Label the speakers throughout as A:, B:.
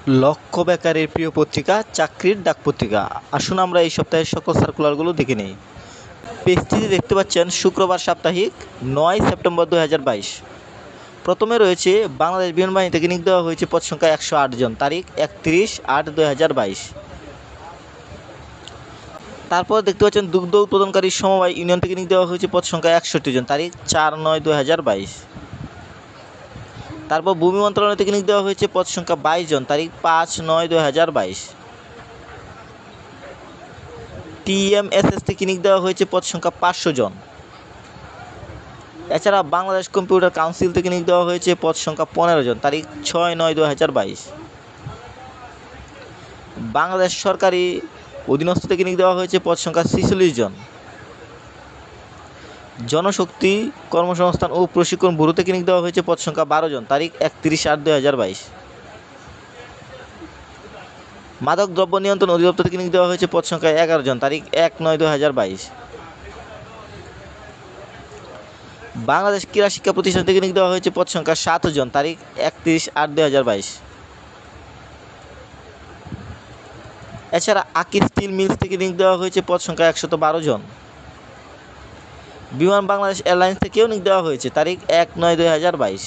A: লক্ষ্য বেকারের প্রিয় পত্রিকা চাকরির ডাক পত্রিকা। আসুন আমরা এই সপ্তাহের সকল সার্কুলারগুলো দেখে নিই। পেজটিতে দেখতে পাচ্ছেন শুক্রবার সাপ্তাহিক 9 সেপ্টেম্বর 2022। প্রথমে রয়েছে বাংলাদেশ বিমান বাহিনী থেকে নিয়োগ দেওয়া হয়েছে পদ সংখ্যা 108 জন, তারিখ 31/8/2022। তারপর দেখতে পাচ্ছেন দুগ্ধ উৎপাদনকারী সমবায় ইউনিয়ন থেকে নিয়োগ দেওয়া হয়েছে পদ সংখ্যা 61 জন, তারিখ 4/9/2022। তারপর ভূমি মন্ত্রণালয় থেকে নিয়োগ দেওয়া হয়েছে পদ সংখ্যা 22 জন, তারিখ 5/9/2022। TMSS থেকে নিয়োগ দেওয়া হয়েছে পদ সংখ্যা 500 জন। এছাড়া বাংলাদেশ কম্পিউটার কাউন্সিল থেকে নিয়োগ দেওয়া হয়েছে পদ সংখ্যা 15 জন, তারিখ 6/9/2022। বাংলাদেশ সরকারি অধীনস্থ থেকে নিয়োগ দেওয়া হয়েছে পদ সংখ্যা 46 জন। জনশক্তি কর্মসংস্থান ও প্রশিক্ষণ ব্যুরো থেকে নিয়োগ দেওয়া হয়েছে পদ সংখ্যা 12 জন, তারিখ 31/8/2022। মাদক দ্রব্য নিয়ন্ত্রণ অধিদপ্তর থেকে নিয়োগ দেওয়া হয়েছে পদ সংখ্যা 11 জন, তারিখ 1/9/2022। বাংলাদেশ ক্রীড়া শিক্ষা প্রতিষ্ঠান থেকে নিয়োগ দেওয়া হয়েছে পদ সংখ্যা 7 জন, তারিখ 31/8/2022। এছাড়া আকি স্টিল মিলস থেকে নিয়োগ দেওয়া হয়েছে পদ সংখ্যা 112 জন। বিমান বাংলাদেশ এয়ারলাইন্স থেকেও নিয়োগ দেওয়া হয়েছে, তারিখ 1/9/2022।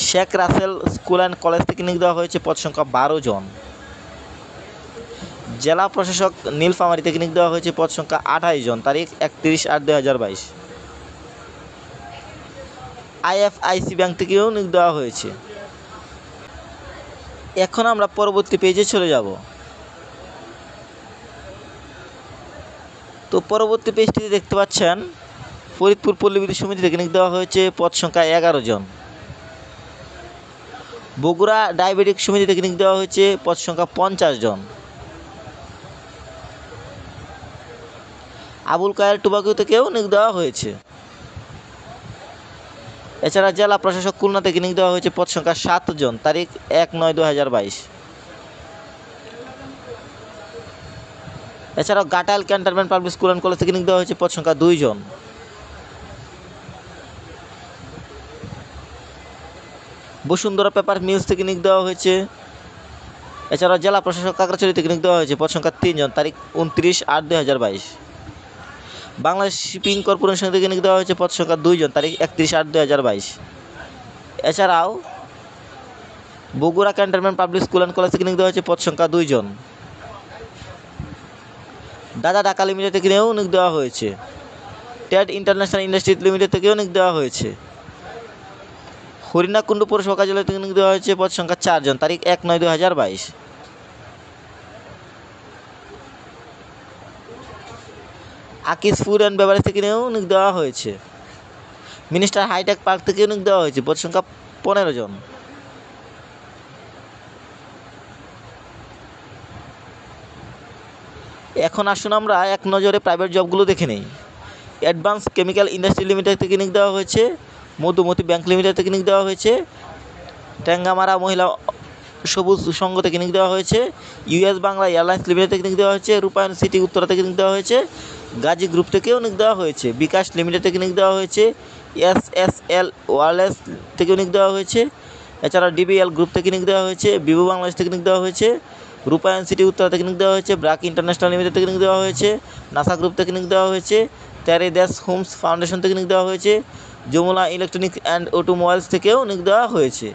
A: Sheikh Russel school and college থেকে নিয়োগ দেওয়া হয়েছে পদ সংখ্যা 12 জন। জেলা প্রশাসক নীলফামারী থেকে নিয়োগ দেওয়া হয়েছে পদ সংখ্যা 28 জন, তারিখ 31/8/2022। IFIC ব্যাংক থেকেও নিয়োগ দেওয়া হয়েছে। এখন আমরা পরবর্তী পেজে চলে যাব। তো পরবর্তী পেজটিতে দেখতে পাচ্ছেন ফরিদপুর পল্লী বিদ্যুৎ সমিতি থেকে নিয়োগ দেওয়া হয়েছে পদ সংখ্যা 11 জন। বগুড়া ডায়াবেটিক সমিতি থেকে নিয়োগ দেওয়া হয়েছে পদ সংখ্যা 50 জন। আবুল কায়ের টোবাকো থেকেও নিয়োগ দেওয়া হয়েছে। এছাড়া জেলা প্রশাসক খুলনা থেকে নিয়োগ দেওয়া হয়েছে পদ সংখ্যা 7 জন, তারিখ 1/9/2022। এছাড়াও Ghatail cantonment public school and college থেকে নিয়োগ দেওয়া হয়েছে পদ সংখ্যা 2 জন। বসুন্ধরা পেপার মিলস থেকে নিয়োগ দেওয়া হয়েছে। এছাড়াও জেলা প্রশাসক কাকড়াছড়ি থেকে নিয়োগ দেওয়া হয়েছে পদ সংখ্যা 3 জন, তারিখ 29/8/2022। বাংলাদেশ শিপিং কর্পোরেশন থেকে নিয়োগ দেওয়া হয়েছে পদ সংখ্যা 2 জন, তারিখ 31/8/2022। এছাড়াও Bogura cantonment public school and college থেকে নিয়োগ দেওয়া হয়েছে পদ সংখ্যা 2 জন। দাদা ঢাকা লিমিটেড থেকে নিয়োগ দেওয়া হয়েছে। টেড ইন্টারন্যাশনাল ইন্ডাস্ট্রিজ লিমিটেড থেকেও নিয়োগ দেওয়া হয়েছে। হরিণাকুণ্ড পৌরসভা কার্যালয় থেকে নিয়োগ দেওয়া হয়েছে পদ সংখ্যা 4 জন, তারিখ 1/9/2022। আকিস ফুড অ্যান্ড বেভারেজ থেকে নিয়োগ দেওয়া হয়েছে। মিনিস্টার হাইটেক পার্ক থেকে নিয়োগ দেওয়া হয়েছে পদ সংখ্যা 15 জন। এখন আসুন আমরা এক নজরে প্রাইভেট জবগুলো দেখে নিই। অ্যাডভান্স কেমিক্যাল ইন্ডাস্ট্রি লিমিটেড থেকে নিয়োগ দেওয়া হয়েছে। মধুমতি ব্যাংক লিমিটেড থেকে নিয়োগ দেওয়া হয়েছে। ট্যাঙ্গামারা মহিলা সবুজ সংঘ থেকে নিয়োগ দেওয়া হয়েছে। US বাংলা এয়ারলাইন্স লিমিটেড থেকে নিয়োগ দেওয়া হয়েছে। রূপায়ণ সিটি উত্তরা থেকে নিয়োগ দেওয়া হয়েছে। গাজী গ্রুপ থেকেও নিয়োগ দেওয়া হয়েছে। বিকাশ লিমিটেড থেকে নিয়োগ দেওয়া হয়েছে। SSL ওয়ারলেস থেকে নিয়োগ দেওয়া হয়েছে। এছাড়া DBL গ্রুপ থেকে নিয়োগ দেওয়া হয়েছে। ভিভো বাংলাদেশ থেকে নিয়োগ দেওয়া হয়েছে। রূপায়ণ সিটি উত্তরা থেকে নিয়োগ দেওয়া হয়েছে। ব্রাক ইন্টারন্যাশনাল লিমিটেড থেকে নিয়োগ দেওয়া হয়েছে। নাসা গ্রুপ থেকে নিয়োগ দেওয়া হয়েছে। তেরেদাস হোমস ফাউন্ডেশন থেকে নিয়োগ দেওয়া হয়েছে। যমুনা ইলেকট্রনিক্স অ্যান্ড অটোমোবাইলস থেকেও নিয়োগ দেওয়া হয়েছে।